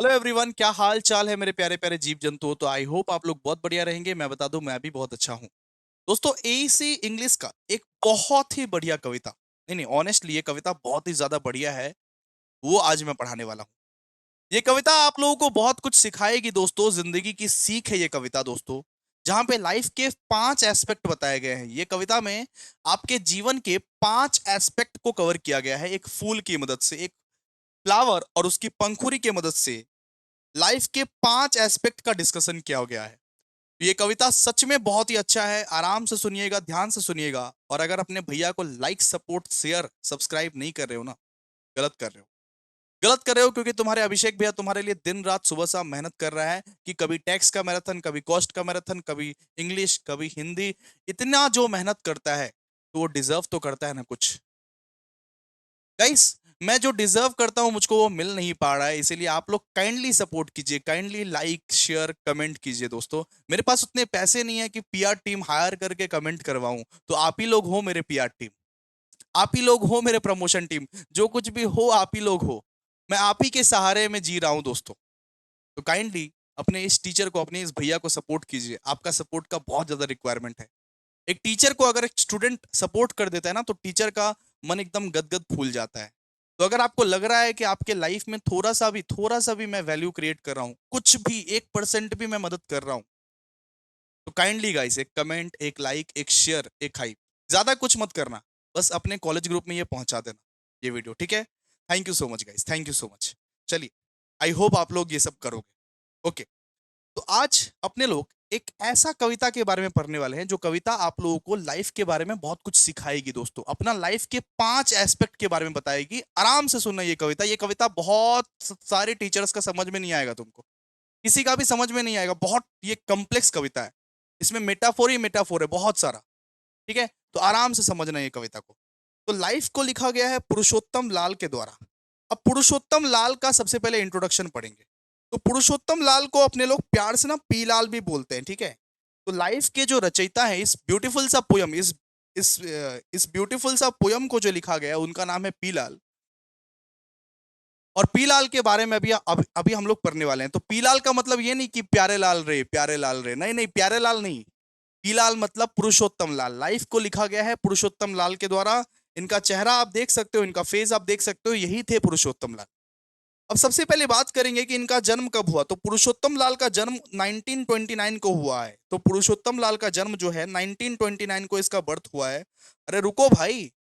Hello everyone, क्या हाल चाल है मेरे प्यारे प्यारे जीव जंतुओं। तो आई होप आप लोग बहुत बढ़िया रहेंगे। मैं बता दूं, मैं भी बहुत अच्छा हूं। दोस्तों, एईसी इंग्लिश का एक बहुत ही बढ़िया कविता, नहीं नहीं, ऑनेस्टली ये कविता बहुत ही ज्यादा बढ़िया है। वो आज मैं पढ़ाने वाला हूं। ये कविता आप लोगों को बहुत कुछ सिखाएगी दोस्तों। जिंदगी की सीख है ये कविता दोस्तों, जहां पे लाइफ के 5 एस्पेक्ट बताए गए हैं। ये कविता में आपके जीवन के 5 एस्पेक्ट को कवर किया गया है, एक फूल की मदद से, एक फ्लावर और उसकी पंखुड़ी की मदद से लाइफ के 5 एस्पेक्ट का डिस्कशन किया गया है। ये कविता सच में बहुत ही अच्छा है। आराम से सुनिएगा, ध्यान से सुनिएगा। और अगर अपने भैया को लाइक, सपोर्ट, शेयर, सब्सक्राइब नहीं कर रहे हो ना, गलत कर रहे हो। गलत कर रहे हो, क्योंकि तुम्हारे अभिषेक भैया तुम्हारे लिए दिन रात सुबह शाम मेहनत कर रहा है कि कभी टैक्स का मैराथन, कभी कॉस्ट का मैराथन, कभी इंग्लिश, कभी हिंदी। इतना जो मेहनत करता है तो वो डिजर्व तो करता है ना कुछ। गाइस, मैं जो डिजर्व करता हूं मुझको वो मिल नहीं पा रहा है, इसीलिए आप लोग काइंडली सपोर्ट कीजिए, काइंडली लाइक, शेयर, कमेंट कीजिए दोस्तों। मेरे पास उतने पैसे नहीं है कि पीआर टीम हायर करके कमेंट करवाऊं, तो आप ही लोग हो मेरे पीआर टीम। आप ही लोग हो मेरे प्रमोशन टीम। जो कुछ भी हो आप ही लोग हो। मैं आप ही के सहारे में जी रहा हूं दोस्तों। तो काइंडली अपने इस टीचर को, अपने इस भैया को सपोर्ट कीजिए। आपका सपोर्ट का बहुत ज्यादा रिक्वायरमेंट है। एक टीचर को अगर एक स्टूडेंट सपोर्ट कर देता है ना, तो टीचर का मन एकदम गदगद फूल जाता है। तो अगर आपको लग रहा है कि आपके लाइफ में थोड़ा सा भी मैं वैल्यू क्रिएट कर रहा हूं, कुछ भी 1% भी मैं मदद कर रहा हूं, तो काइंडली गाइस एक कमेंट, एक लाइक, एक शेयर, एक हाइप, ज्यादा कुछ मत करना। बस अपने कॉलेज ग्रुप में ये पहुंचा देना, ये वीडियो, ठीक है। Thank you so much guys, thank you so much. चलिए, आई होप आप लोग ये सब करोगे। ओके। तो आज अपने लोग एक ऐसा कविता के बारे में पढ़ने वाले हैं, जो कविता आप लोगों को लाइफ के बारे में बहुत कुछ सिखाएगी दोस्तों। अपना लाइफ के 5 एस्पेक्ट के बारे में बताएगी। आराम से सुनना ये कविता। ये कविता बहुत सारे टीचर्स का समझ में नहीं आएगा तुमको, किसी का भी समझ में नहीं आएगा। बहुत ये कॉम्प्लेक्स कविता है। इसमें मेटाफोर ही मेटाफोर है बहुत सारा, ठीक है। तो आराम से समझना ये कविता को। तो लाइफ को लिखा गया है पुरुषोत्तम लाल के द्वारा। अब पुरुषोत्तम लाल का सबसे पहले इंट्रोडक्शन पढ़ेंगे। तो पुरुषोत्तम लाल को अपने लोग प्यार से ना पी लाल भी बोलते हैं, ठीक है। तो लाइफ के जो रचयिता है इस ब्यूटीफुल सा पोयम, इस ब्यूटीफुल सा पोयम को जो लिखा गया है, उनका नाम है पी लाल। और पीलाल के बारे में अभी हम लोग पढ़ने वाले हैं। तो पीलाल का मतलब ये नहीं कि प्यारे लाल रे, प्यारे लाल रे, नहीं नहीं, प्यारे लाल नहीं। पीलाल मतलब पुरुषोत्तम लाल। लाइफ को लिखा गया है पुरुषोत्तम लाल के द्वारा। इनका चेहरा आप देख सकते हो, इनका फेस आप देख सकते हो, यही थे पुरुषोत्तम लाल। अब सबसे पहले बात करेंगे कि इनका जन्म कब हुआ। तो पुरुषोत्तम लाल का जन्म 1929 को हुआ है। तो पुरुषोत्तम लाल का जन्म जो है 1929 को इसका बर्थ हुआ है। अरे रुको भाई,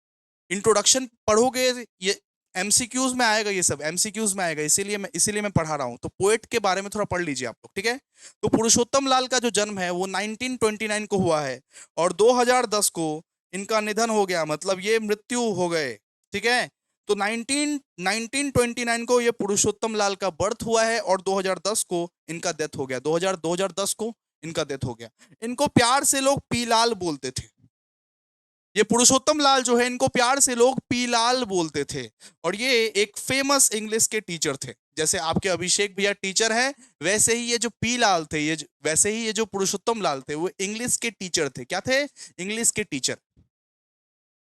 इंट्रोडक्शन पढ़ोगे, ये एमसीक्यूज में आएगा, ये सब एमसीक्यूज में आएगा, इसीलिए मैं पढ़ा रहा हूं। तो पोएट के बारे में थोड़ा पढ़ लीजिए आप लोग, ठीक है। तो पुरुषोत्तम लाल का जो जन्म है वो 1929 को हुआ है, और 2010 को इनका निधन हो गया, मतलब ये मृत्यु हो गए, ठीक है। तो 1929 को ये पुरुषोत्तम लाल का बर्थ हुआ है, और 2010 को इनका डेथ हो गया। 2010 को इनका डेथ हो गया। इनको प्यार से लोग पी लाल बोलते थे। ये पुरुषोत्तम लाल जो है, इनको प्यार से लोग पी लाल बोलते थे। और ये एक फेमस इंग्लिश के टीचर थे। जैसे आपके अभिषेक भैया टीचर है, वैसे ही ये जो पी लाल थे, वैसे ही ये जो पुरुषोत्तम लाल थे, वो इंग्लिश के टीचर थे। क्या थे? इंग्लिश के टीचर।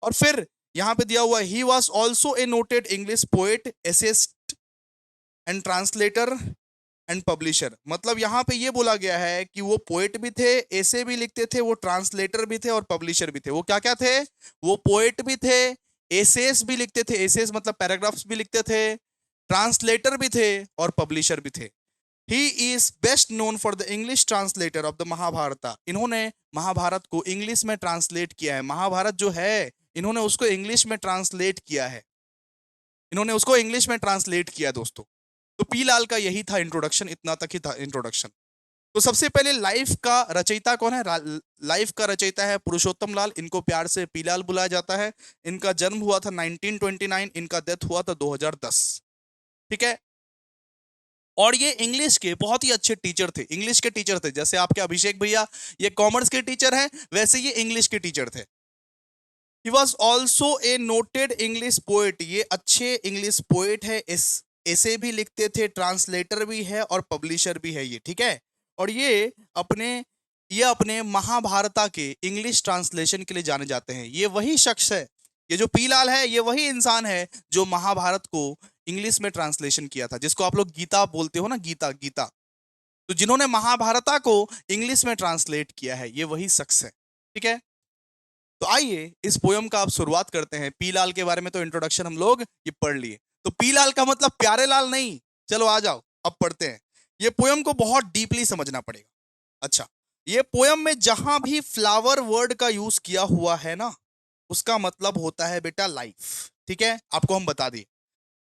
और फिर यहां पे दिया हुआ, he was also a noted English poet, essayist and translator and publisher. मतलब यहाँ पे ये बोला गया है कि वो पोएट भी थे, ऐसे भी लिखते थे, वो ट्रांसलेटर भी थे और पब्लिशर भी थे। वो क्या क्या थे? वो पोएट भी थे, एसेस भी लिखते थे, एसेस मतलब पैराग्राफ्स भी लिखते थे, ट्रांसलेटर भी थे और पब्लिशर भी थे। He is best known for the English translator of the Mahabharata. इन्होंने महाभारत को इंग्लिश में ट्रांसलेट किया है। महाभारत जो है, इन्होंने उसको इंग्लिश में ट्रांसलेट किया है। इन्होंने उसको इंग्लिश में ट्रांसलेट किया दोस्तों। तो पी लाल का यही था इंट्रोडक्शन, इतना तक ही था इंट्रोडक्शन। तो सबसे पहले लाइफ का रचयिता कौन है? लाइफ का रचयिता है पुरुषोत्तम लाल। इनको प्यार से पीलाल बुलाया जाता है। इनका जन्म हुआ था 1929, इनका डेथ हुआ था 2010, ठीक है। और ये इंग्लिश के बहुत ही अच्छे टीचर थे। इंग्लिश के टीचर थे, जैसे आपके अभिषेक भैया ये कॉमर्स के टीचर हैं, वैसे ये इंग्लिश के टीचर थे। ही was also a noted English poet. ये अच्छे इंग्लिश पोएट है, ऐसे भी लिखते थे, ट्रांसलेटर भी है और पब्लिशर भी है ये, ठीक है। और ये अपने महाभारता के इंग्लिश ट्रांसलेशन के लिए जाने जाते हैं। ये वही शख्स है, ये जो पीलाल है, ये वही इंसान है जो महाभारत को इंग्लिश में ट्रांसलेशन किया था, जिसको आप लोग गीता बोलते हो ना, गीता गीता। तो जिन्होंने महाभारता को इंग्लिश में ट्रांसलेट किया है, ये वही शख्स है। ठीक है, तो आइए इस पोयम का आप शुरुआत करते हैं। पी लाल के बारे में तो इंट्रोडक्शन हम लोग ये पढ़ लिए। तो पी लाल का मतलब प्यारे लाल नहीं। चलो आ जाओ, अब पढ़ते हैं। ये पोयम को बहुत डीपली समझना पड़ेगा। अच्छा, ये पोयम में जहां भी फ्लावर वर्ड का यूज किया हुआ है ना, उसका मतलब होता है बेटा लाइफ। ठीक है, आपको हम बता दें,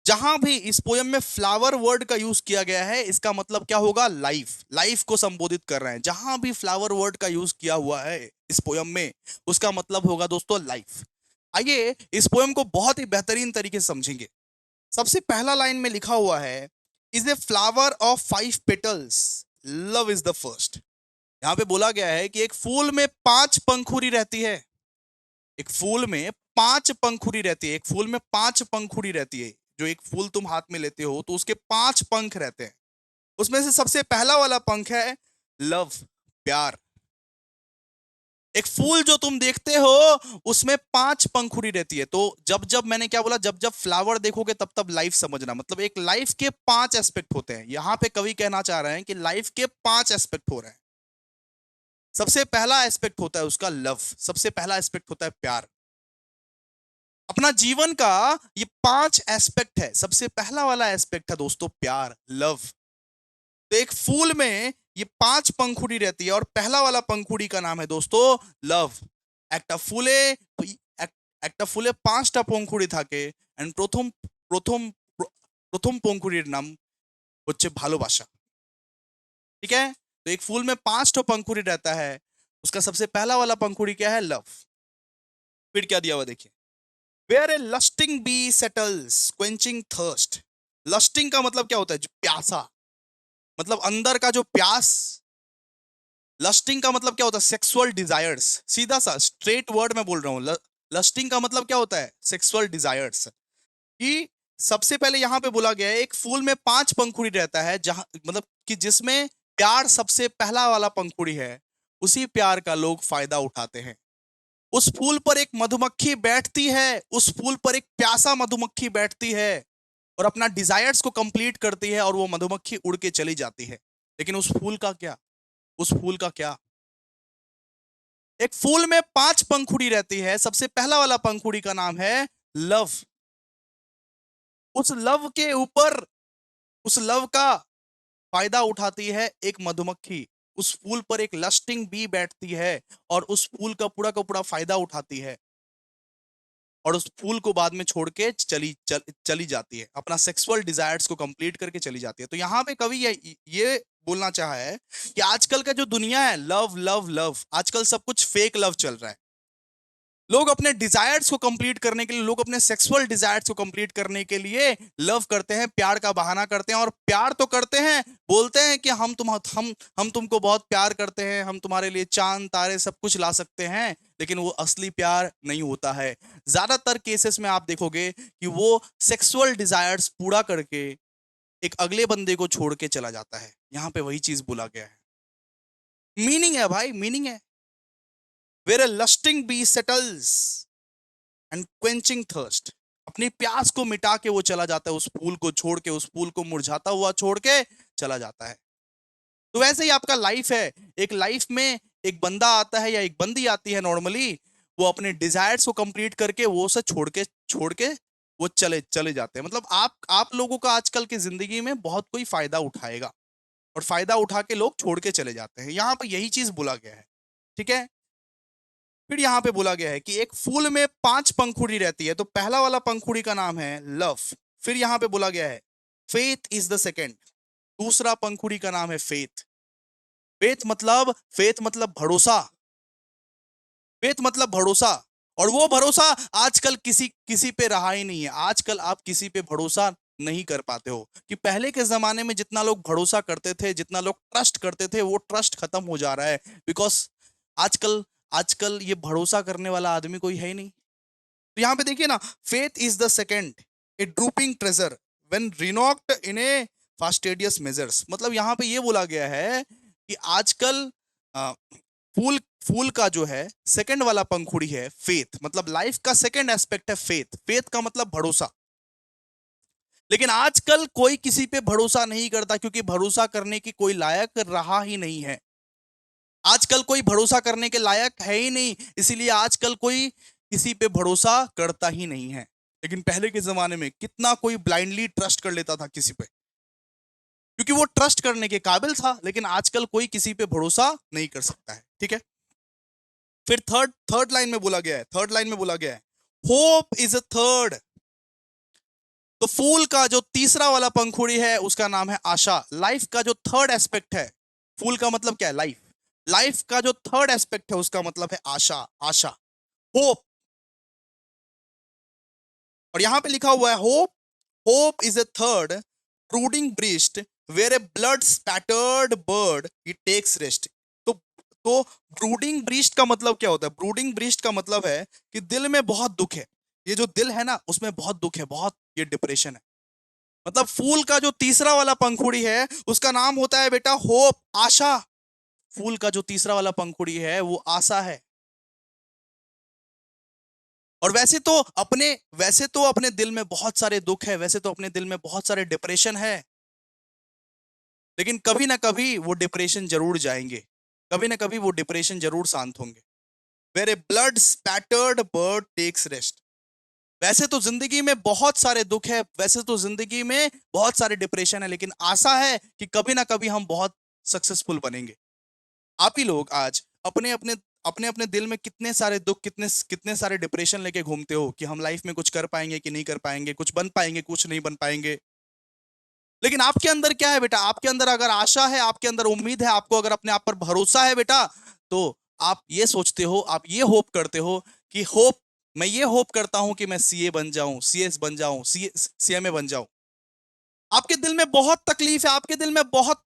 जहां भी इस पोयम में फ्लावर वर्ड का यूज किया गया है, इसका मतलब क्या होगा? लाइफ। लाइफ को संबोधित कर रहे हैं। जहां भी फ्लावर वर्ड का यूज किया हुआ है इस पोयम में, उसका मतलब होगा दोस्तों लाइफ। आइए इस पोयम को बहुत ही बेहतरीन तरीके से समझेंगे। सबसे पहला लाइन में लिखा हुआ है, is a flower of 5 petals, love is the first. यहां पे बोला गया है कि एक फूल में 5 पंखुड़ी रहती है। एक फूल में 5 पंखुड़ी रहती है। एक फूल में 5 पंखुड़ी रहती है। जो एक फूल तुम हाथ में लेते हो तो उसके 5 पंख रहते हैं। उसमें से सबसे पहला वाला पंख है लव, प्यार। एक फूल जो तुम देखते हो उसमें 5 पंखुड़ी रहती है। तो जब जब मैंने क्या बोला, जब जब फ्लावर देखोगे तब तब लाइफ समझना। मतलब एक लाइफ के 5 एस्पेक्ट होते हैं। यहां पे कवि कहना चाह रहे हैं कि लाइफ के 5 एस्पेक्ट हो रहे हैं। सबसे पहला एस्पेक्ट होता है उसका लव। सबसे पहला एस्पेक्ट होता है प्यार। अपना जीवन का ये 5 एस्पेक्ट है। सबसे पहला वाला एस्पेक्ट है दोस्तों प्यार, लव। तो एक फूल में ये 5 पंखुड़ी रहती है और पहला वाला पंखुड़ी का नाम है दोस्तों लव। একটা ফুলে একটা ফুলে 5টা पंखुड़ी থাকে এন্ড প্রথম প্রথম पंखुड़ीর নাম হচ্ছে ভালোবাসা। ठीक है, तो एक फूल में 5 पंखुड़ी रहता है। उसका सबसे पहला वाला पंखुड़ी क्या है? लव। फिर क्या दिया हुआ देखिए, where a lusting bee settles quenching thirst. Lusting का मतलब क्या होता है? जो प्यासा, मतलब अंदर का जो प्यास। लस्टिंग का मतलब क्या होता है? Sexual desires. सीधा सा स्ट्रेट वर्ड में बोल रहा हूं। लस्टिंग का मतलब क्या होता है? Sexual desires. कि सबसे पहले यहां पे बोला गया है एक फूल में 5 पंखुड़ी रहता है, जहां मतलब कि जिसमें प्यार सबसे पहला वाला पंखुड़ी है। उसी प्यार का लोग फायदा उठाते हैं। उस फूल पर एक मधुमक्खी बैठती है। उस फूल पर एक प्यासा मधुमक्खी बैठती है और अपना डिजायर्स को कंप्लीट करती है और वो मधुमक्खी उड़ के चली जाती है। लेकिन उस फूल का क्या? उस फूल का क्या? एक फूल में 5 पंखुड़ी रहती है। सबसे पहला वाला पंखुड़ी का नाम है लव। उस लव के ऊपर, उस लव का फायदा उठाती है एक मधुमक्खी। उस फूल पर एक लस्टिंग बी बैठती है और उस फूल का पूरा फायदा उठाती है और उस फूल को बाद में छोड़ के चली जाती है। अपना सेक्सुअल डिजायर्स को कंप्लीट करके चली जाती है। तो यहाँ पे कवि ये बोलना चाहा है कि आजकल का जो दुनिया है, लव लव लव, आजकल सब कुछ फेक लव चल रहा है। लोग अपने डिजायर्स को कंप्लीट करने के लिए, लोग अपने सेक्सुअल डिजायर्स को कंप्लीट करने के लिए लव करते हैं, प्यार का बहाना करते हैं। और प्यार तो करते हैं, बोलते हैं कि हम तुमको बहुत प्यार करते हैं, हम तुम्हारे लिए चांद तारे सब कुछ ला सकते हैं। लेकिन वो असली प्यार नहीं होता है। ज्यादातर केसेस में आप देखोगे कि वो सेक्सुअल डिजायर्स पूरा करके एक अगले बंदे को छोड़ के चला जाता है। यहां पे वही चीज बोला गया है। मीनिंग है भाई, मीनिंग है। Where a lusting bee settles and quenching thirst. अपनी प्यास को मिटा के वो चला जाता है। उस फूल को छोड़ के, उस फूल को मुरझाता हुआ छोड़ के चला जाता है। तो वैसे ही आपका लाइफ है। एक लाइफ में एक बंदा आता है या एक बंदी आती है नॉर्मली। वो अपने डिजायर्स को कंप्लीट करके वो उसे छोड़ के वो चले चले जाते हैं। मतलब आप लोगों का आजकल की जिंदगी में बहुत कोई फायदा उठाएगा और फायदा उठा के लोग छोड़ के चले जाते हैं। यहां पर यही चीज बोला गया है। ठीक है, फिर यहां पे बोला गया है कि एक फूल में 5 पंखुड़ी रहती है। तो पहला वाला पंखुड़ी का नाम है लव। फिर यहां पे बोला गया है फेथ इज द सेकेंड। दूसरा पंखुड़ी का नाम है फेथ। फेथ मतलब भरोसा। फेथ मतलब भरोसा। और वो भरोसा आजकल किसी किसी पे रहा ही नहीं है। आजकल आप किसी पे भरोसा नहीं कर पाते हो। कि पहले के जमाने में जितना लोग भरोसा करते थे, जितना लोग ट्रस्ट करते थे, वो ट्रस्ट खत्म हो जा रहा है। बिकॉज आजकल आजकल ये भरोसा करने वाला आदमी कोई है ही नहीं। तो यहां पे देखिए ना, faith is the second a drooping treasure when reknocked in a fastidious measures. मतलब यहां पे ये बोला गया है कि आजकल अ, फूल फूल का जो है सेकंड वाला पंखुड़ी है फेथ। मतलब लाइफ का सेकंड एस्पेक्ट है फेथ। फेथ का मतलब भरोसा। लेकिन आजकल कोई किसी पे भरोसा नहीं करता, क्योंकि भरोसा करने की कोई लायक रहा ही नहीं है। आजकल कोई भरोसा करने के लायक है ही नहीं, इसीलिए आजकल कोई किसी पे भरोसा करता ही नहीं है। लेकिन पहले के ज़माने में कितना कोई ब्लाइंडली ट्रस्ट कर लेता था किसी पे, क्योंकि वो ट्रस्ट करने के काबिल था। लेकिन आजकल कोई किसी पे भरोसा नहीं कर सकता है, ठीक है? फिर थर्ड थर्ड लाइन में बोला गया है, थर्ड लाइन में बोला गया है, होप इज़ अ थर्ड। तो फूल का जो तीसरा वाला पंखुड़ी है उसका नाम है आशा। लाइफ का जो थर्ड एस्पेक्ट है, फूल का मतलब क्या है? लाइफ। लाइफ का जो थर्ड एस्पेक्ट है उसका मतलब है आशा, आशा, होप। और यहां पे लिखा हुआ है hope, hope is a third brooding breast where a blood spattered bird it takes rest. तो तो ब्रूडिंग ब्रीस्ट का मतलब क्या होता है? ब्रूडिंग ब्रीस्ट का मतलब है कि दिल में बहुत दुख है। ये जो दिल है ना, उसमें बहुत दुख है, बहुत ये डिप्रेशन है। मतलब फूल का जो तीसरा वाला पंखुड़ी है उसका नाम होता है बेटा होप, आशा। फूल का जो तीसरा वाला पंखुड़ी है वो आशा है। और वैसे तो अपने दिल में बहुत सारे दुख है, वैसे तो अपने दिल में बहुत सारे डिप्रेशन है, लेकिन कभी ना कभी वो डिप्रेशन जरूर जाएंगे, कभी ना कभी वो डिप्रेशन जरूर शांत होंगे। Where a blood spattered bird takes rest. वैसे तो जिंदगी में बहुत सारे दुख है, वैसे तो जिंदगी में बहुत सारे डिप्रेशन है, लेकिन आशा है कि कभी ना कभी हम बहुत सक्सेसफुल बनेंगे। आप ही लोग आज अपने अपने अपने अपने दिल में कितने सारे दुख, कितने कितने सारे डिप्रेशन लेके घूमते हो कि हम लाइफ में कुछ कर पाएंगे कि नहीं कर पाएंगे, कुछ बन पाएंगे कुछ नहीं बन पाएंगे। लेकिन आपके अंदर क्या है बेटा? आपके अंदर अगर आशा है, आपके अंदर उम्मीद है, आपको अगर अपने आप पर भरोसा है बेटा, तो आप ये सोचते हो, आप ये होप करते हो कि होप, मैं ये होप करता हूं कि मैं सीए बन जाऊं, सीएस बन जाऊं, सीएमए बन जाऊं। आपके दिल में बहुत तकलीफ है, आपके दिल में बहुत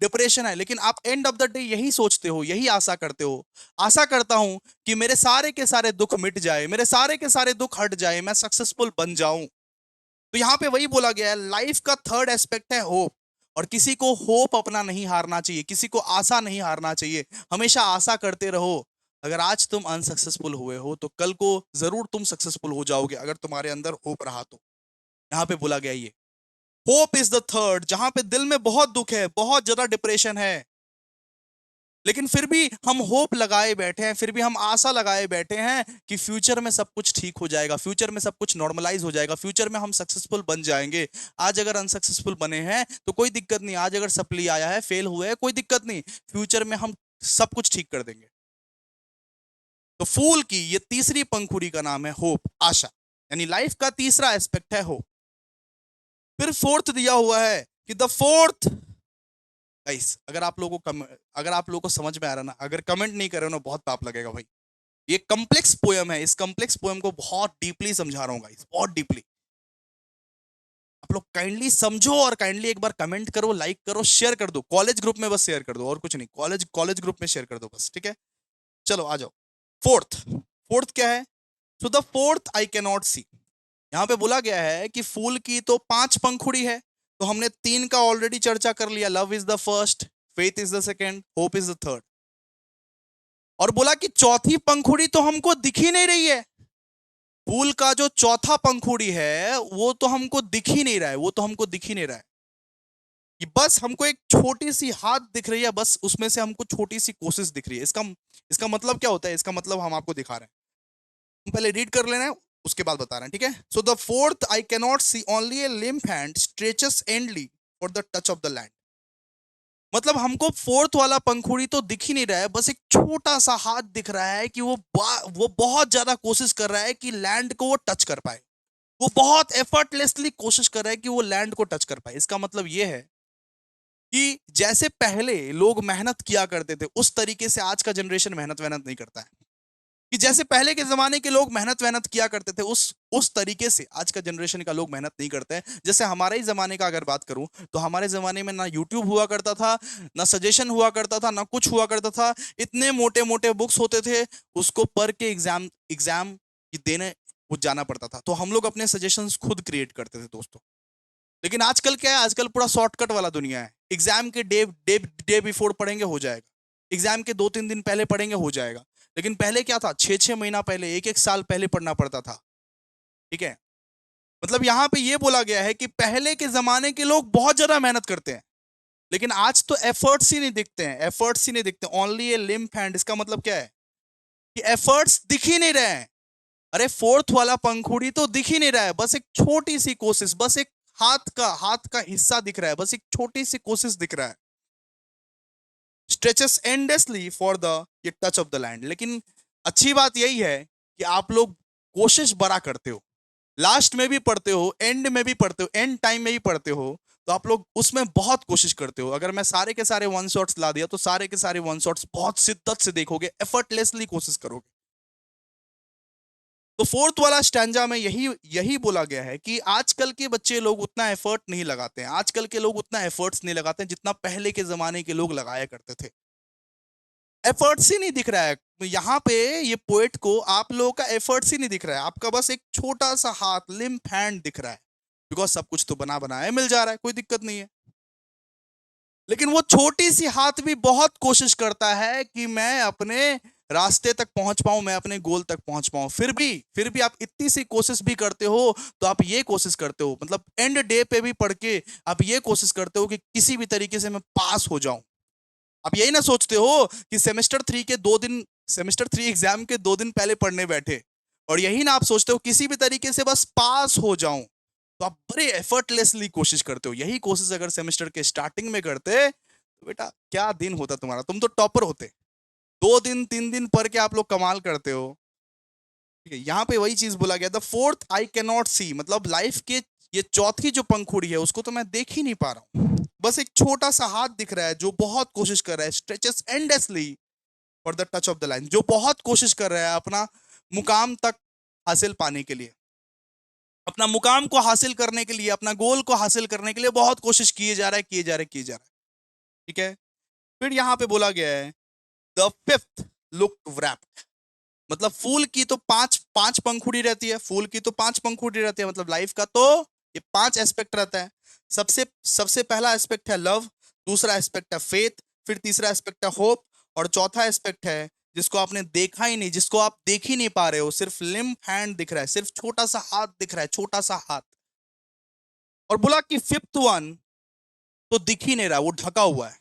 डिप्रेशन है, लेकिन आप एंड ऑफ द डे यही सोचते हो, यही आशा करते हो, आशा करता हूं कि मेरे सारे के सारे दुख मिट जाए, मेरे सारे के सारे दुख हट जाए, मैं सक्सेसफुल बन जाऊं। तो यहां पे वही बोला गया है, लाइफ का थर्ड एस्पेक्ट है होप। और किसी को होप अपना नहीं हारना चाहिए, किसी को आशा नहीं हारना चाहिए, हमेशा आशा करते रहो। अगर आज तुम अनसक्सेसफुल हुए हो तो कल को जरूर तुम सक्सेसफुल हो जाओगे, अगर तुम्हारे अंदर होप रहा तो। यहां पे बोला गया ये होप इज द थर्ड, जहां पे दिल में बहुत दुख है, बहुत ज्यादा डिप्रेशन है, लेकिन फिर भी हम होप लगाए बैठे हैं, फिर भी हम आशा लगाए बैठे हैं कि फ्यूचर में सब कुछ ठीक हो जाएगा, फ्यूचर में सब कुछ नॉर्मलाइज हो जाएगा, फ्यूचर में हम सक्सेसफुल बन जाएंगे। आज अगर अनसक्सेसफुल बने हैं तो कोई दिक्कत नहीं, आज अगर सप्ली आया है, फेल हुए हैं, कोई दिक्कत नहीं, फ्यूचर में हम सब कुछ ठीक कर देंगे। तो फूल की ये तीसरी पंखुड़ी का नाम है होप, आशा, यानी लाइफ का तीसरा एस्पेक्ट है होप। फिर फोर्थ दिया हुआ है कि द फोर्थ, गाइस अगर आप लोगों को समझ में आ रहा ना, अगर कमेंट नहीं कर रहे हो ना, बहुत पाप लगेगा भाई। ये कम्प्लेक्स पोयम है, इस कम्प्लेक्स पोयम को बहुत डीपली समझा रहा हूँ गाइस, बहुत डीपली। आप लोग काइंडली समझो और काइंडली एक बार कमेंट करो, लाइक करो, शेयर कर दो, कॉलेज ग्रुप में बस शेयर कर दो, और कुछ नहीं, कॉलेज कॉलेज ग्रुप में शेयर कर दो बस, ठीक है? चलो आ जाओ। फोर्थ, फोर्थ क्या है? So the fourth I can not see. यहाँ पे बोला गया है कि फूल की तो 5 पंखुड़ी है, तो हमने 3 का ऑलरेडी चर्चा कर लिया, love is the first, faith is the second, hope is the third. और बोला कि चौथी पंखुड़ी तो हमको दिख ही नहीं रही है। फूल का जो चौथा पंखुड़ी है वो तो हमको दिख ही नहीं रहा है, वो तो हमको दिख ही नहीं रहा है। कि बस हमको एक छोटी सी हाथ दिख रही है, बस उसमें से हमको छोटी सी कोशिश दिख रही है। इसका मतलब क्या होता है? इसका मतलब हम आपको दिखा रहे हैं, हम पहले रीड कर लेना है, उसके बाद बता रहे हैं, ठीक है? So the fourth I cannot see only a limp hand stretches endlessly for the touch of the land. मतलब हमको फोर्थ वाला पंखुड़ी तो दिख ही नहीं रहा है, बस एक छोटा सा हाथ दिख रहा है कि वो बहुत ज्यादा कोशिश कर रहा है कि लैंड को वो टच कर पाए, वो बहुत एफर्टलेसली कोशिश कर रहा है कि वो लैंड को टच कर पाए। इसका मतलब ये है कि जैसे पहले लोग मेहनत किया करते थे उस तरीके से आज का जनरेशन मेहनत वेहनत नहीं करता है। कि जैसे पहले के जमाने के लोग मेहनत वेहनत किया करते थे उस तरीके से आज का जनरेशन का लोग मेहनत नहीं करते हैं। जैसे हमारे ही जमाने का अगर बात करूं तो हमारे जमाने में ना यूट्यूब हुआ करता था, ना सजेशन हुआ करता था, ना कुछ हुआ करता था। इतने मोटे मोटे बुक्स होते थे, उसको पढ़ के एग्जाम एग्जाम देने वो जाना पड़ता था। तो हम लोग अपने सजेशंस खुद क्रिएट करते थे दोस्तों। लेकिन आजकल क्या है? आजकल पूरा शॉर्टकट वाला दुनिया है। एग्जाम के डे डे डे बिफोर पढ़ेंगे हो जाएगा, एग्जाम के 2-3 दिन पहले पढ़ेंगे हो जाएगा। लेकिन पहले क्या था? 6-6 महीना पहले, 1-1 साल पहले पढ़ना पड़ता था, ठीक है? मतलब यहाँ पे ये बोला गया है कि पहले के जमाने के लोग बहुत ज्यादा मेहनत करते हैं, लेकिन आज तो एफर्ट्स ही नहीं दिखते हैं, एफर्ट्स ही नहीं दिखते, ओनली ए लिम्प हैंड। इसका मतलब क्या है कि एफर्ट्स दिख ही नहीं रहे हैं। अरे फोर्थ वाला पंखुड़ी तो दिख ही नहीं रहा है, बस एक छोटी सी कोशिश, बस एक हाथ का हिस्सा दिख रहा है, बस एक छोटी सी कोशिश दिख रहा है। स्ट्रेचेस एंडलेसली फॉर द ये टच ऑफ द लैंड। लेकिन अच्छी बात यही है कि आप लोग कोशिश बड़ा करते हो, लास्ट में भी पढ़ते हो, एंड में भी पढ़ते हो, एंड टाइम में भी पढ़ते हो, तो आप लोग उसमें बहुत कोशिश करते हो। अगर मैं सारे के सारे वन शॉट्स ला दिया तो सारे के सारे वन शॉट्स बहुत शिद्दत से देखोगे, एफर्टलेसली कोशिश करोगे। तो फोर्थ वाला स्टैंजा में यही यही बोला गया है कि आजकल के बच्चे लोग उतना एफर्ट नहीं लगाते हैं, आजकल के लोग उतना एफर्ट्स नहीं लगाते हैं जितना पहले के जमाने के लोग लगाया करते थे। एफर्ट्स ही नहीं दिख रहा है यहाँ पे, ये पोएट को आप लोगों का एफर्ट्स ही नहीं दिख रहा है, आपका बस एक छोटा सा हाथ, लिम्प हैंड दिख रहा है, बिकॉज सब कुछ तो बना बनाया मिल जा रहा है, कोई दिक्कत नहीं है। लेकिन वो छोटी सी हाथ भी बहुत कोशिश करता है कि मैं अपने रास्ते तक पहुंच पाऊं, मैं अपने गोल तक पहुंच पाऊं। फिर भी आप इतनी सी कोशिश भी करते हो, तो आप ये कोशिश करते हो, मतलब एंड डे पे भी पढ़ के आप ये कोशिश करते हो कि किसी भी तरीके से मैं पास हो जाऊं। आप यही ना सोचते हो कि सेमेस्टर 3 एग्जाम के 2 दिन पहले पढ़ने बैठे, और यही ना आप सोचते हो किसी भी तरीके से बस पास हो जाऊं, तो आप बड़े एफर्टलेसली कोशिश करते हो। यही कोशिश अगर सेमेस्टर के स्टार्टिंग में करते तो बेटा क्या दिन होता तुम्हारा, तुम तो टॉपर होते। 2 दिन 3 दिन पढ़ के आप लोग कमाल करते हो। ठीक है, यहाँ पे वही चीज बोला गया, the fourth I can not see, मतलब लाइफ के ये चौथी जो पंखुड़ी है उसको तो मैं देख ही नहीं पा रहा हूँ, बस एक छोटा सा हाथ दिख रहा है जो बहुत कोशिश कर रहा है, stretches endlessly for the touch of the line, जो बहुत कोशिश कर रहा है अपना मुकाम तक हासिल पाने के लिए, अपना मुकाम को हासिल करने के लिए, अपना गोल को हासिल करने के लिए बहुत कोशिश किए जा रहा है, किए जा रहा है, किए जा रहा है। ठीक है, फिर यहाँ पे बोला गया है द फिफ्थ लुक wrapped, मतलब फूल की तो पांच पांच पंखुड़ी रहती है, फूल की तो पांच पंखुड़ी रहती है, मतलब लाइफ का तो ये 5 एस्पेक्ट रहता है। सबसे सबसे पहला एस्पेक्ट है लव, दूसरा एस्पेक्ट है फेथ, फिर तीसरा एस्पेक्ट है होप, और चौथा एस्पेक्ट है जिसको आपने देखा ही नहीं, जिसको आप देख ही नहीं पा रहे हो, सिर्फ लिम्ब हैंड दिख रहा है, सिर्फ छोटा सा हाथ दिख रहा है, छोटा सा हाथ। और बोला कि फिफ्थ वन तो दिख ही नहीं रहा, वो ढका हुआ है।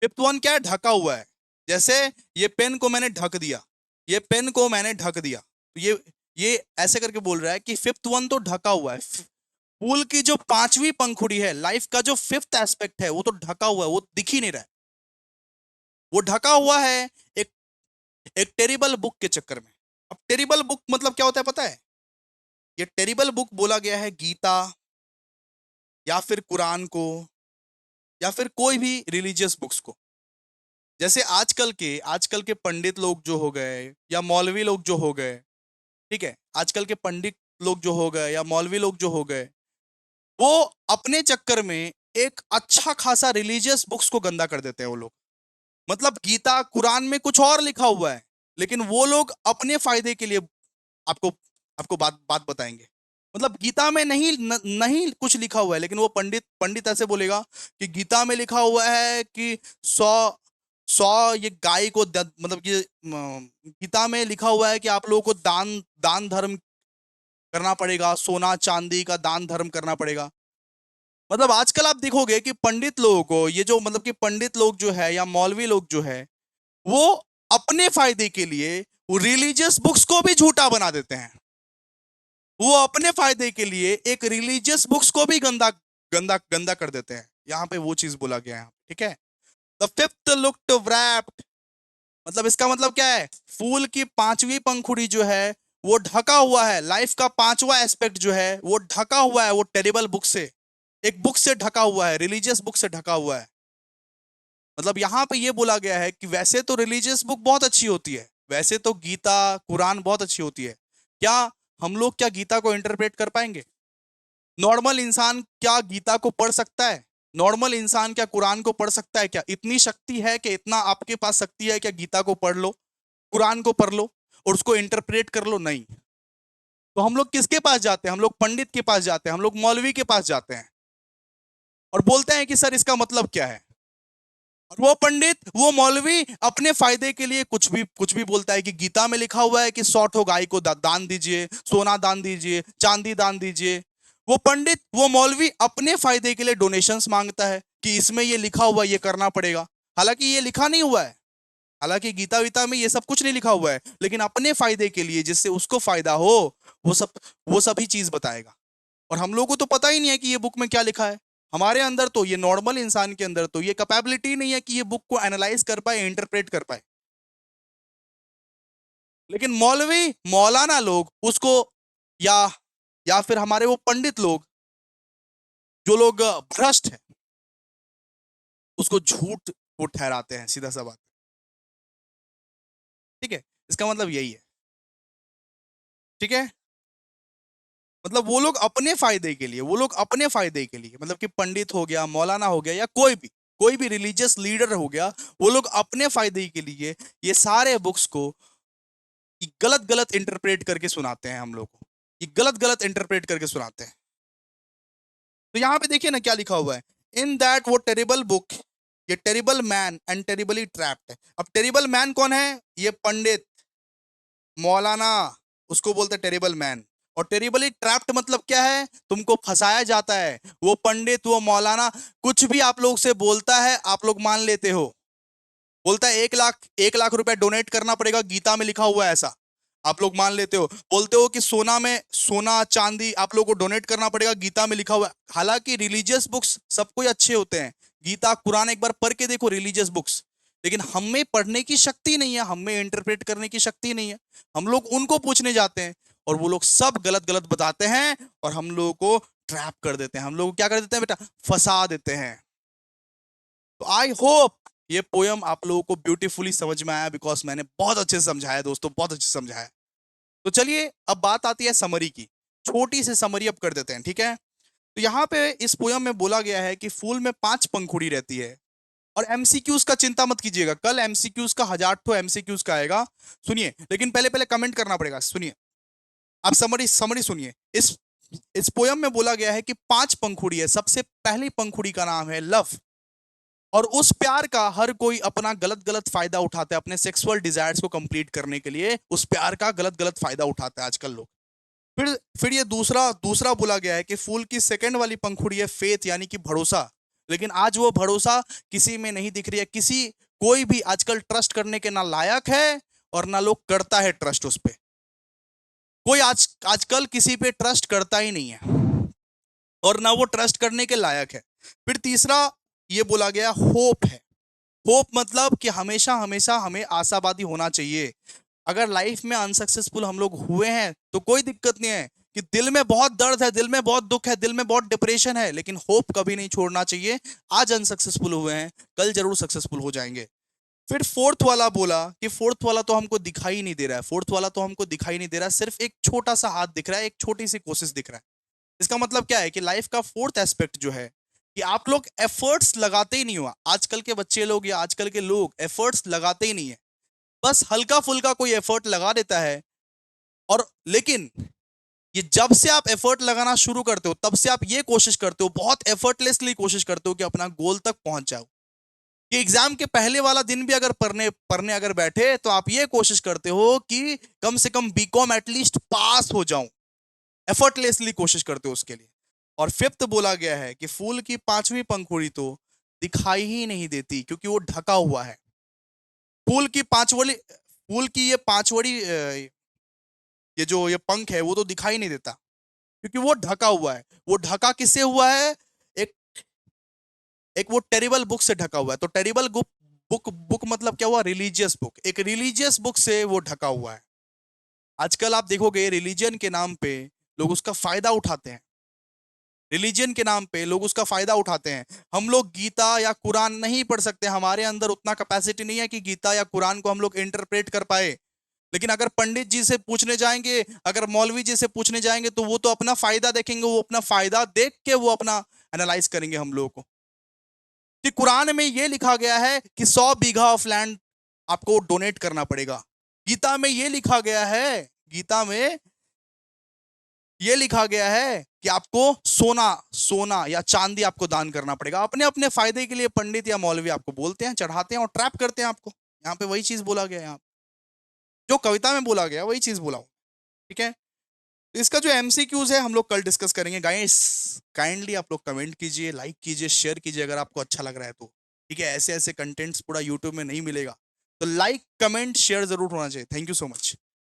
फिफ्थ वन क्या है, ढका हुआ है। जैसे ये पेन को मैंने ढक दिया, ये पेन को मैंने ढक दिया, तो ये ऐसे करके बोल रहा है कि फिफ्थ वन तो ढका हुआ है। फूल की जो पांचवी पंखुड़ी है, लाइफ का जो फिफ्थ एस्पेक्ट है, वो तो ढका हुआ है, वो दिख ही नहीं रहा है, वो ढका हुआ है एक एक टेरिबल बुक के चक्कर में। अब टेरिबल बुक मतलब क्या होता है पता है? ये टेरिबल बुक बोला गया है गीता या फिर कुरान को या फिर कोई भी रिलीजियस बुक्स को। जैसे आजकल के पंडित लोग जो हो गए या मौलवी लोग जो हो गए, ठीक है, आजकल के पंडित लोग जो हो गए या मौलवी लोग जो हो गए, वो अपने चक्कर में एक अच्छा खासा रिलीजियस बुक्स को गंदा कर देते हैं वो लोग। मतलब गीता कुरान में कुछ और लिखा हुआ है, लेकिन वो लोग अपने फायदे के लिए आपको आपको बात बात बताएंगे। मतलब गीता में नहीं कुछ लिखा हुआ है, लेकिन वो पंडित ऐसे बोलेगा कि गीता में लिखा हुआ है कि 100 ये गाय को मतलब कि गीता में लिखा हुआ है कि आप लोगों को दान दान धर्म करना पड़ेगा, सोना चांदी का दान धर्म करना पड़ेगा। मतलब आजकल आप देखोगे कि पंडित लोगों को, ये जो मतलब कि पंडित लोग जो है या मौलवी लोग जो है, वो अपने फायदे के लिए वो रिलीजियस बुक्स को भी झूठा बना देते हैं। वो अपने फायदे के लिए एक रिलीजियस बुक्स को भी गंदा गंदा गंदा कर देते हैं। यहाँ पे वो चीज बोला गया है, ठीक है। द फिफ्थ लुक्ड wrapped, मतलब इसका मतलब क्या है? फूल की पांचवी पंखुड़ी जो है वो ढका हुआ है, लाइफ का पांचवा एस्पेक्ट जो है वो ढका हुआ है, वो टेरिबल बुक से, एक बुक से ढका हुआ है, रिलीजियस बुक से ढका हुआ है। मतलब यहाँ पे ये बोला गया है कि वैसे तो रिलीजियस बुक बहुत अच्छी होती है, वैसे तो गीता कुरान बहुत अच्छी होती है, क्या हम लोग क्या गीता को इंटरप्रेट कर पाएंगे? नॉर्मल इंसान क्या गीता को पढ़ सकता है? नॉर्मल इंसान क्या कुरान को पढ़ सकता है? क्या इतनी शक्ति है कि इतना आपके पास शक्ति है क्या गीता को पढ़ लो, कुरान को पढ़ लो और उसको इंटरप्रेट कर लो? नहीं। तो हम लोग किसके पास जाते हैं? हम लोग पंडित के पास जाते हैं, हम लोग मौलवी के पास जाते हैं और बोलते हैं कि सर इसका मतलब क्या है। और वो पंडित वो मौलवी अपने फायदे के लिए कुछ भी बोलता है कि गीता में लिखा हुआ है कि 100 गाय को दान दीजिए, सोना दान दीजिए, चांदी दान दीजिए, वो पंडित, वो मौलवी अपने फायदे के लिए डोनेशंस मांगता है कि इसमें ये लिखा हुआ ये करना पड़ेगा, हालांकि ये लिखा नहीं हुआ है, हालांकि गीता वीता में ये सब कुछ नहीं लिखा हुआ है, लेकिन अपने फायदे के लिए जिससे उसको फायदा हो वो सब वो सभी चीज बताएगा। और हम लोगों को तो पता ही नहीं है कि ये बुक में क्या लिखा है। हमारे अंदर तो, ये नॉर्मल इंसान के अंदर तो ये कैपेबिलिटी नहीं है कि ये बुक को एनालाइज कर पाए, इंटरप्रेट कर पाए। लेकिन मौलवी, मौलाना लोग उसको, या या फिर हमारे वो पंडित लोग जो लोग भ्रष्ट हैं, उसको झूठ वो ठहराते हैं, सीधा सा बात। ठीक है, इसका मतलब यही है। ठीक है, मतलब वो लोग अपने फायदे के लिए, वो लोग अपने फायदे के लिए, मतलब कि पंडित हो गया, मौलाना हो गया, या कोई भी रिलीजियस लीडर हो गया, वो लोग अपने फायदे के लिए ये सारे बुक्स को गलत गलत इंटरप्रेट करके सुनाते हैं हम लोग को, ये गलत गलत इंटरप्रेट करके सुनाते हैं। तो यहां पे देखिए ना क्या लिखा हुआ है, इन दैट वो टेरिबल बुक, ये terrible man and terribly trapped है। अब टेरिबल मैन कौन है? ये पंडित, मौलाना, उसको बोलते हैं टेरिबल मैन। और टेरिबली ट्रैप्ड मतलब क्या है? तुमको फंसाया जाता है। वो पंडित, वो मौलाना कुछ भी आप लोग से बोलता है, आप लोग मान लेते हो। बोलता है 1 लाख रुपए डोनेट करना पड़ेगा, गीता में लिखा हुआ है ऐसा, आप लोग मान लेते हो। बोलते हो कि सोना में, सोना चांदी आप लोगों को डोनेट करना पड़ेगा, गीता में लिखा हुआ है। हालांकि रिलीजियस बुक्स सब कोई अच्छे होते हैं, गीता कुरान एक बार पढ़ के देखो, रिलीजियस बुक्स, लेकिन हमें पढ़ने की शक्ति नहीं है, हमें इंटरप्रेट करने की शक्ति नहीं है। हम लोग उनको पूछने जाते हैं और वो लोग सब गलत गलत बताते हैं, और हम लोगों को ट्रैप कर देते हैं। हम लोग क्या कर देते हैं बेटा? फंसा देते हैं। तो आई होप ये पोयम आप लोगों को ब्यूटीफुली समझ में आया, बिकॉज मैंने बहुत अच्छे से समझाया दोस्तों, बहुत अच्छे से समझाया। तो चलिए अब बात आती है समरी की, छोटी सी समरी अब कर देते हैं, ठीक है। तो यहाँ पे इस पोयम में बोला गया है कि फूल में 5 पंखुड़ी रहती है। और एमसीक्यूज का चिंता मत कीजिएगा, कल एमसीक्यूज का 1000 एमसीक्यूज का आएगा, सुनिए। लेकिन पहले पहले कमेंट करना पड़ेगा, सुनिए। आप समरी समरी सुनिए। इस पोयम में बोला गया है कि 5 पंखुड़ी है। सबसे पहली पंखुड़ी का नाम है लव। और उस प्यार का हर कोई अपना गलत गलत फायदा उठाता है, अपने सेक्सुअल डिजायर्स को कंप्लीट करने के लिए उस प्यार का गलत गलत फायदा उठाता है आजकल लोग। फिर ये दूसरा दूसरा बोला गया है कि फूल की सेकंड वाली पंखुड़ी है फेथ, यानी कि भरोसा। लेकिन आज वो भरोसा किसी में नहीं दिख रही है, किसी, कोई भी आजकल ट्रस्ट करने के ना लायक है, और ना लोग करता है ट्रस्ट उस पे। कोई आजकल किसी पे ट्रस्ट करता ही नहीं है, और ना वो ट्रस्ट करने के लायक है। फिर तीसरा ये बोला गया होप है। होप मतलब कि हमेशा हमेशा हमें आशावादी होना चाहिए। अगर लाइफ में अनसक्सेसफुल हम लोग हुए हैं तो कोई दिक्कत नहीं है, कि दिल में बहुत दर्द है, दिल में बहुत दुख है, दिल में बहुत डिप्रेशन है, लेकिन होप कभी नहीं छोड़ना चाहिए। आज अनसक्सेसफुल हुए हैं, कल जरूर सक्सेसफुल हो जाएंगे। फिर फोर्थ वाला बोला कि फोर्थ वाला तो हमको दिखाई नहीं दे रहा है, फोर्थ वाला तो हमको दिखाई नहीं दे रहा है, सिर्फ एक छोटा सा हाथ दिख रहा है, एक छोटी सी कोशिश दिख रहा है। इसका मतलब क्या है कि लाइफ का फोर्थ एस्पेक्ट जो है, कि आप लोग एफर्ट्स लगाते ही नहीं हुआ। आजकल के बच्चे लोग या आजकल के लोग एफर्ट्स लगाते ही नहीं है, बस हल्का फुल्का कोई एफर्ट लगा देता है। और लेकिन ये जब से आप एफर्ट लगाना शुरू करते हो, तब से आप ये कोशिश करते हो, बहुत एफर्टलेसली कोशिश करते हो कि अपना गोल तक पहुंच जाओ। कि एग्जाम के पहले वाला दिन भी अगर पढ़ने पढ़ने अगर बैठे, तो आप ये कोशिश करते हो कि कम से कम बीकॉम एटलीस्ट पास हो जाऊं। एफर्टलेसली कोशिश करते हो उसके लिए। और फिफ्थ बोला गया है कि फूल की 5वीं पंखुड़ी तो दिखाई ही नहीं देती, क्योंकि वो ढका हुआ है। फूल की ये 5 ये जो ये पंख है वो तो दिखाई नहीं देता, क्योंकि वो ढका हुआ है। वो ढका किससे हुआ है? एक एक वो टेरिबल बुक से ढका हुआ है। तो टेरिबल बुक मतलब क्या हुआ? Religious book. एक रिलीजियस बुक से वो ढका हुआ है। आजकल आप देखोगे रिलीजन के नाम पे लोग उसका फायदा उठाते हैं। रिलीजन के नाम पे लोग उसका फायदा उठाते हैं। हम लोग गीता या कुरान नहीं पढ़ सकते, हमारे अंदर उतना कैपेसिटी नहीं है कि गीता या कुरान को हम लोग इंटरप्रेट कर पाए। लेकिन अगर पंडित जी से पूछने जाएंगे, अगर मौलवी जी से पूछने जाएंगे, तो वो तो अपना फायदा देखेंगे, वो अपना फायदा देख के वो अपना एनालाइज करेंगे हम लोगों को। कि कुरान में ये लिखा गया है कि 100 बीघा ऑफ लैंड आपको डोनेट करना पड़ेगा। गीता में ये लिखा गया है, गीता में ये लिखा गया है कि आपको सोना सोना या चांदी आपको दान करना पड़ेगा। अपने अपने फायदे के लिए पंडित या मौलवी आपको बोलते हैं, चढ़ाते हैं और ट्रैप करते हैं आपको। यहाँ पे वही चीज बोला गया है, यहाँ जो कविता में बोला गया वही चीज बोला हूं, ठीक है। तो इसका जो एमसीक्यूज है हम लोग कल डिस्कस करेंगे गाइस। काइंडली आप लोग कमेंट कीजिए, लाइक कीजिए, शेयर कीजिए अगर आपको अच्छा लग रहा है तो। ठीक है, ऐसे ऐसे कंटेंट्स पूरा यूट्यूब में नहीं मिलेगा। तो लाइक कमेंट शेयर जरूर होना चाहिए। Thank you so much.